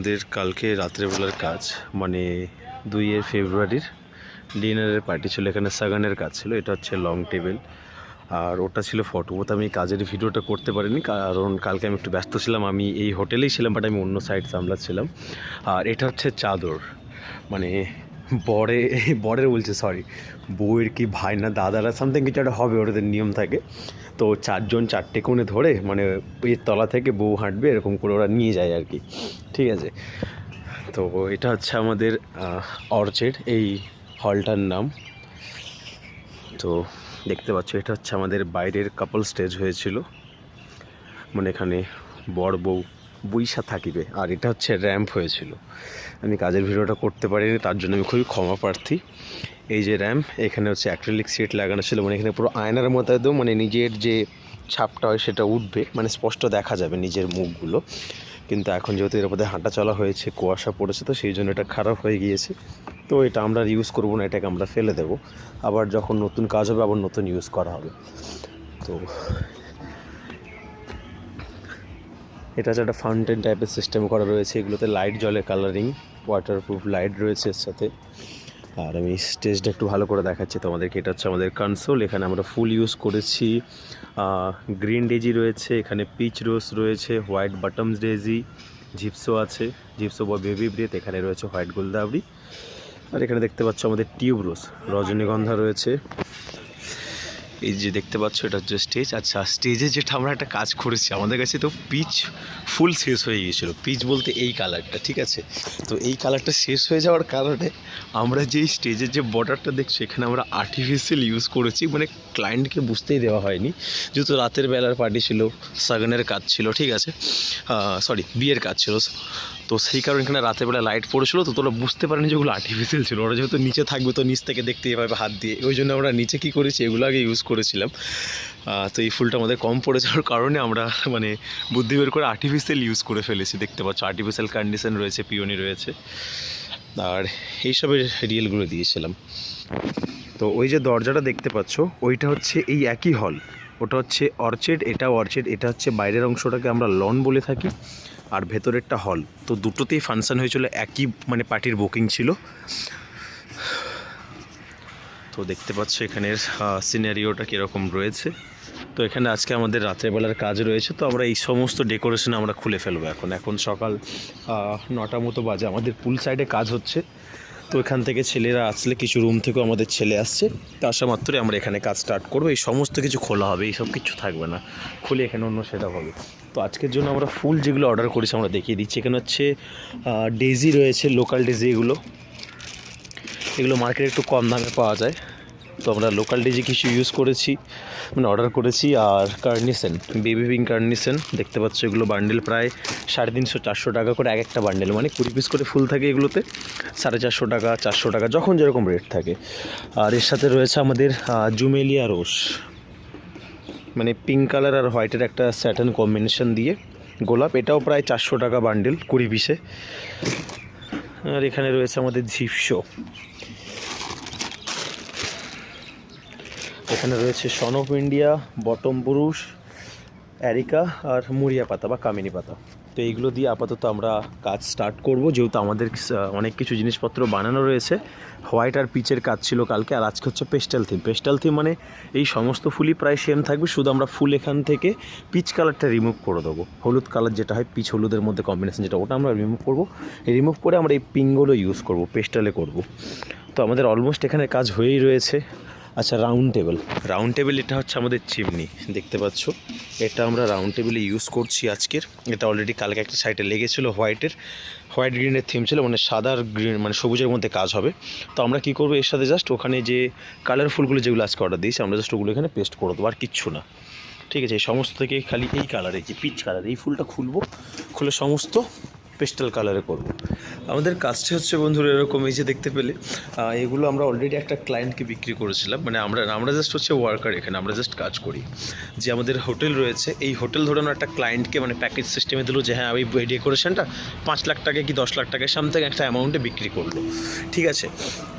আমাদের কালকে রাত্রেবেলার কাজ মানে 2 ফেব্রুয়ারির ডিনারের পার্টি ছিল। এখানে সাগানের কাজ ছিল। এটা হচ্ছে লং টেবিল আর ওটা ছিল ফটো বুথ। আমি কাজের ভিডিওটা করতে পারিনি কারণ কালকে আমি একটু ব্যস্ত ছিলাম। আমি এই হোটেলেই ছিলাম, বাট আমি অন্য সাইড সামলাচ্ছিলাম। আর এটা হচ্ছে চাদর, মানে বরের বলছে সরি বউয়ের কি ভাই না দাদারা সামথিং কিছু একটা হবে, ওটাদের নিয়ম থাকে। তো 4জন 4টে কোণে ধরে মানে ওই তলা থেকে বউ হাঁটবে এরকম করে ওরা নিয়ে যায় আর কি, ঠিক আছে। তো এটা হচ্ছে আমাদের অর্চেড, এই হলটার নাম। তো দেখতে পাচ্ছ এটা হচ্ছে আমাদের বাইরের কাপল স্টেজ হয়েছিল, মানে এখানে বর বউ বইসা থাকিবে। আর এটা হচ্ছে র্যাম্প হয়েছিল। আমি কাজের ভিডিওটা করতে পারিনি, তার জন্য আমি খুবই ক্ষমা প্রার্থী। এই যে র্যাম্প, এখানে হচ্ছে অ্যাক্রিলিক সিট লাগানো ছিল, মানে এখানে পুরো আয়নার মতো একদম, মানে নিজের যে ছাপটা হয় সেটা উঠবে, মানে স্পষ্ট দেখা যাবে নিজের মুখগুলো। কিন্তু এখন যেহেতু এর মধ্যে হাঁটা চলা হয়েছে, কুয়াশা পড়েছে, তো সেই জন্য এটা খারাপ হয়ে গিয়েছে। তো এটা আমরা ইউজ করবো না, এটাকে আমরা ফেলে দেবো। আবার যখন নতুন কাজ হবে আবার নতুন ইউজ করা হবে। তো এটা হচ্ছে একটা ফাউন্টেন টাইপের সিস্টেম করা রয়েছে। এগুলোতে লাইট জ্বলে, কালারিং ওয়াটারপ্রুফ লাইট রয়েছে এর সাথে। আর আমি স্টেজটা একটু ভালো করে দেখাচ্ছি তোমাদেরকে। এটা হচ্ছে আমাদের কনসোল। এখানে আমরা ফুল ইউজ করেছি। গ্রিন ডেজি রয়েছে, এখানে পিচ রোজ রয়েছে, হোয়াইট বাটমস ডেজি, জিপসো আছে, জিপসো বা বেবি ব্রেথ। এখানে রয়েছে হোয়াইট গোলদাবরি। আর এখানে দেখতে পাচ্ছ আমাদের টিউব রোজ, রজনীগন্ধা রয়েছে। এই যে দেখতে পাচ্ছ এটা হচ্ছে স্টেজ। আচ্ছা, স্টেজে যেটা আমরা একটা কাজ করেছি, আমাদের কাছে তো পিচ ফুল শেষ হয়ে গিয়েছিলো। পিচ বলতে এই কালারটা, ঠিক আছে। তো এই কালারটা শেষ হয়ে যাওয়ার কারণে আমরা যেই স্টেজের যে বর্ডারটা দেখছি এখানে আমরা আর্টিফিশিয়াল ইউজ করেছি, মানে ক্লায়েন্টকে বুঝতেই দেওয়া হয়নি, যেহেতু রাতের বেলার পার্টি ছিল, সাগানের কাজ ছিল, ঠিক আছে, সরি বিয়ের কাজ ছিল। তো সেই কারণে এখানে রাতের বেলা লাইট পড়েছিল, তো তোরা বুঝতে পারেনি যেগুলো আর্টিফিশিয়াল ছিল। ওরা যেহেতু নিচে থাকবে তো নিচ থেকে দেখতেই পাবে হাত দিয়ে, ওই জন্য আমরা নিচে কী করেছি এগুলো আগে ইউজ করেছিলাম। তো এই ফুলটা আমাদের কম পড়ে যাওয়ার কারণে আমরা মানে বুদ্ধি বের করে আর্টিফিশিয়াল ইউজ করে ফেলেছি। দেখতে পাচ্ছ আর্টিফিশিয়াল কন্ডিশন রয়েছে, পিওনি রয়েছে, আর এইসবের রিয়েলগুলো দিয়েছিলাম। তো ওই যে দরজাটা দেখতে পাচ্ছ ওইটা হচ্ছে এই একই হল, ওটা হচ্ছে অর্চেড, এটাও অর্চেড। এটা হচ্ছে বাইরের অংশটাকে আমরা লন বলে থাকি, আর ভেতরেরটা হল। তো দুটোতেই ফাংশন হয়েছিল, একই মানে পার্টির বুকিং ছিল। তো দেখতে পাচ্ছ এখানের সিনারিওটা কীরকম রয়েছে। তো এখানে আজকে আমাদের রাত্রেবেলার কাজ রয়েছে, তো আমরা এই সমস্ত ডেকোরেশন আমরা খুলে ফেলবো এখন সকাল 9টা মতো বাজে। আমাদের পুল সাইডে কাজ হচ্ছে, তো এখান থেকে ছেলেরা আসলে কিছু রুম থেকেও আমাদের ছেলে আসছে, তো আসা মাত্রই আমরা এখানে কাজ স্টার্ট করবো। এই সমস্ত কিছু খোলা হবে, এইসব কিছু থাকবে না, খুলে এখানে অন্য সেটা হবে। তো আজকের জন্য আমরা ফুল যেগুলো অর্ডার করেছি আমরা দেখিয়ে দিচ্ছি। এখানে হচ্ছে ডেজি রয়েছে, লোকাল ডেজি। এগুলো মার্কেটে একটু কম দামে পাওয়া যায়, তো আমরা লোকাল ডেজি কিছু ইউজ করেছি, মানে অর্ডার করেছি। আর কার্নিসেন, বেবি পিঙ্ক কার্নিসেন দেখতে পাচ্ছ, এগুলো বান্ডেল প্রায় 350-400 টাকা করে এক একটা বান্ডেল, মানে 20 পিস করে ফুল থাকে এগুলোতে। 450 টাকা, 400 টাকা, যখন যেরকম রেট থাকে। আর এর সাথে রয়েছে আমাদের জুমেলিয়া রোজ, মানে পিঙ্ক কালার আর হোয়াইটের একটা স্যাটান কম্বিনেশন দিয়ে গোলাপ। এটাও প্রায় 400 টাকা বান্ডেল 20 পিসে। আর এখানে রয়েছে আমাদের জিপসো, এখানে রয়েছে সন অফ ইন্ডিয়া, বটম পুরুষ, অ্যারিকা আর মুরিয়া পাতা বা কামিনী পাতা। তো এইগুলো দিয়ে আপাতত আমরা কাজ স্টার্ট করব, যেহেতু আমাদের অনেক কিছু জিনিসপত্র বানানো রয়েছে। হোয়াইট আর পিচের কাজ ছিল কালকে, আর আজকে হচ্ছে পেস্টাল থিম, মানে এই সমস্ত ফুলই প্রায় সেম থাকবে, শুধু আমরা ফুল এখান থেকে পিচ কালারটা রিমুভ করে দেবো। হলুদ কালার যেটা হয় পিচ হলুদের মধ্যে কম্বিনেশন, যেটা ওটা আমরা রিমুভ করবো। রিমুভ করে আমরা এই পিঙ্কগুলো ইউজ করব, পেস্টালে করব। তো আমাদের অলমোস্ট এখানে কাজ হয়েই রয়েছে। আচ্ছা, রাউন্ড টেবিল এটা হচ্ছে আমাদের চিমনি, দেখতে পাচ্ছ। এটা আমরা রাউন্ড টেবিলে ইউজ করছি আজকের। এটা অলরেডি কালকে একটা সাইডে লেগেছিলো, হোয়াইট গ্রিনের থিম ছিল, মানে সাদা আর গ্রিন, মানে সবুজের মধ্যে কাজ হবে। তো আমরা কী করবো এর সাথে জাস্ট ওখানে যে কালারফুলগুলো যেগুলো আজকে অর্ডার দিয়েছি আমরা জাস্ট ওগুলো এখানে পেস্ট করে দেবো, আর কিচ্ছু না, ঠিক আছে। এই সমস্ত থেকে খালি এই কালারে, যে পিচ কালার, এই ফুলটা খুলে সমস্ত পেস্টাল কালারে করব। আমাদের কাজটা হচ্ছে বন্ধুরা এরকম, এই যে দেখতে পেলে এগুলো আমরা অলরেডি একটা ক্লায়েন্টকে বিক্রি করেছিলাম। মানে আমরা জাস্ট হচ্ছে ওয়ার্কার, এখানে আমরা জাস্ট কাজ করি। যে আমাদের হোটেল রয়েছে, এই হোটেল ধরে আমরা একটা ক্লায়েন্টকে মানে প্যাকেজ সিস্টেমে দিল, যে হ্যাঁ ওই ডেকোরেশনটা 5 লাখ টাকা কি 10 লাখ টাকায় সামথিং একটা অ্যামাউন্টে বিক্রি করলো, ঠিক আছে।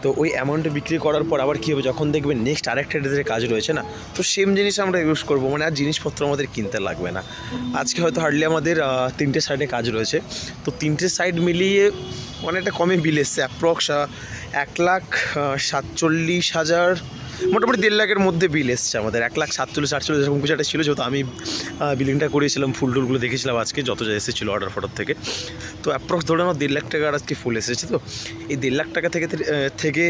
তো ওই অ্যামাউন্টে বিক্রি করার পর আবার কী হবে, যখন দেখবেন নেক্সট আরেকটা ডেটের কাজ রয়েছে না, তো সেম জিনিস আমরা ইউজ করবো, মানে আর জিনিসপত্র আমাদের কিনতে লাগবে না। আজকে হয়তো হার্ডলি আমাদের 3টে সাইডে কাজ রয়েছে, তো তিনটে সাইড মিলিয়ে অনেকটা কমে বিল এসছে, অ্যাপ্রক্স 1,47,000, মোটামুটি 1.5 লাখের মধ্যে বিল এসছে আমাদের। 1,47,000 এরকম কিছু একটা ছিল, যেহেতু আমি বিলিংটা করিয়েছিলাম, ফুল টুলগুলো দেখেছিলাম আজকে যত যা এসেছিলো অর্ডার ফর্ডার থেকে। তো অ্যাপ্রক্স ধরে নাও 1.5 লাখ টাকার আজকে ফুল এসেছে। তো এই 1.5 লাখ টাকা থেকে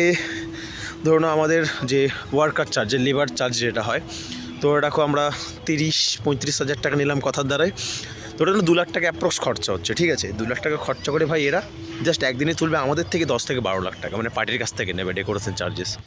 ধরে নাও আমাদের যে ওয়ার্কার চার্জ, যে লেবার চার্জ যেটা হয়, তো রাখো আমরা 30-35 হাজার টাকা নিলাম কথার দ্বারায়, ধরে নাও 2 লাখ টাকা অ্যাপ্রক্স খরচা হচ্ছে, ঠিক আছে। 2 লাখ টাকা খরচা করে ভাই এরা জাস্ট একদিনে তুলবে আমাদের থেকে 10 থেকে 12 লাখ টাকা, মানে পার্টির কাছ থেকে নেবে ডেকোরেশন চার্জেস।